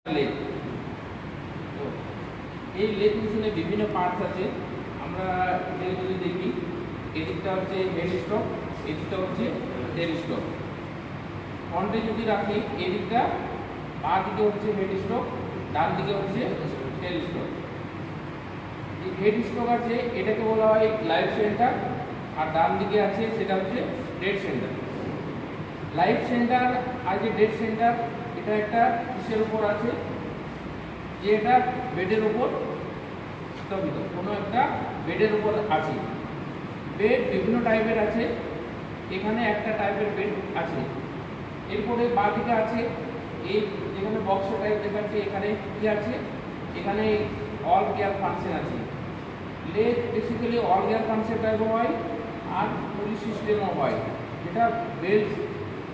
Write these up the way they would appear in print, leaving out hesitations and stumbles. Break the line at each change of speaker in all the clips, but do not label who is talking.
Lathe. তো এই lathe মেশিনে বিভিন্ন পার্টস আছে। আমরা এখানে যদি দেখি, এদিকটা হচ্ছে হেড স্টক, এদিকটা হচ্ছে টেল স্টক। ফ্রন্টে যদি রাখি, এদিকটা বাঁ দিকে হচ্ছে হেড স্টক, ডান দিকে হচ্ছে টেল স্টক। যে হেড স্টক আছে এটাকে বলা হয় লাইভ সেন্টার, আর ডান দিকে আছে সেটা হচ্ছে ডেড সেন্টার। লাইভ সেন্টার আর যে ডেড সেন্টার, এটা একটা কিসের উপর আছে, যে এটা বেডের উপর স্থাপিত, কোনো একটা বেডের উপর আছে। বেড বিভিন্ন টাইপের আছে, এখানে একটা টাইপের বেড আছে। এরপরে বাঁ দিকে আছে এই যেখানে বক্স টাইপ দেখাচ্ছে, এখানে কি আছে, এখানে অল গিয়ার ফাংশন আছে। Lathe basically all gear function type হয়, আর পুলি সিস্টেমও হয়, যেটা বেল্ট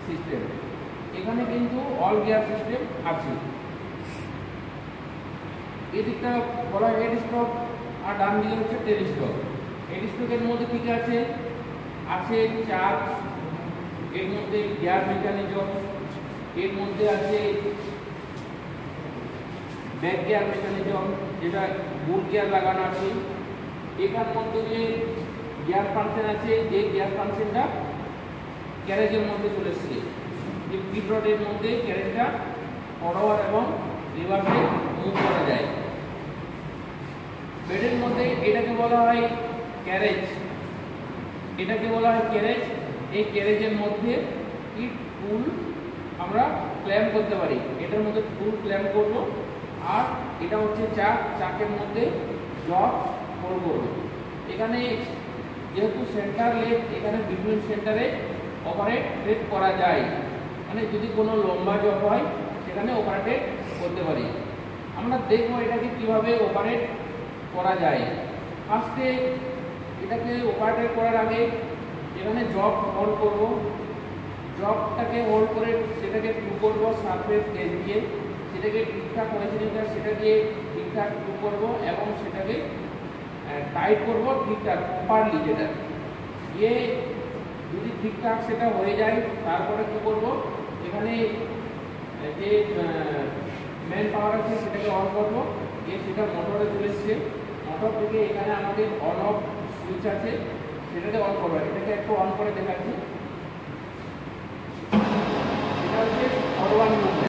সিস্টেম। এখানে কিন্তু অল গিয়ার সিস্টেম আছে। এদিকটা বলা হয় হেড স্টক, আর ডান দিকে হচ্ছে টেল স্টক। হেড স্টকের মধ্যে কি আছে, আছে চার্জ, এর মধ্যে গিয়ার মেকানিজম, এর মধ্যে আছে ব্যাক গিয়ার মেকানিজম, যেটা বুট গিয়ার লাগানো আছে। এখান মধ্যে যে গিয়ার ফাংশন আছে, যে গিয়ার ফাংশনটা ক্যারেজের মধ্যে চলে এসছে, যে পিট রডের মধ্যে ক্যারেজটা ফরওয়ার্ড এবং রিভার্সে মুভ করা যায়। বেডের মধ্যে এটাকে বলা হয় ক্যারেজ, এটাকে বলা হয় ক্যারেজ। এই ক্যারেজের মধ্যে কি টুল আমরা ক্ল্যাম্প করতে পারি, এটার মধ্যে টুল ক্ল্যাম্প করব। আর এটা হচ্ছে চাক, চাকের মধ্যে জব করব। এখানে যেহেতু সেন্টার লেদ, এখানে বিভিন্ন সেন্টারে অপারেট করা যায়, মানে যদি কোনো লম্বা জব হয় সেখানে অপারেট করতে পারি। আমরা দেখবো এটাকে কিভাবে অপারেট করা যায়। ফার্স্টে এটাকে অপারেট করার আগে এখানে জব হোল্ড করব, জবটাকে হোল্ড করে সেটাকে টু করবো সারফেস এজ দিয়ে, সেটাকে ঠিকঠাক হয়েছে কিনা সেটা দিয়ে ঠিকঠাক টু করবো, এবং সেটাকে টাইট করব ঠিকঠাক প্রপারলি। যেটা দিয়ে যদি ঠিকঠাক সেটা হয়ে যায়, তারপরে কী করব, এখানে যে মেন পাওয়ার আছে সেটাকে অন করব, দিয়ে সেটা মোটরে চলে এসছে। মোটর থেকে এখানে আমাদের অন অফ সুইচ আছে, সেটাকে অন করবো। এটাকে একটু অন করে দেখাচ্ছি, এটা হচ্ছে ফরওয়ার্ড মুভমেন্ট।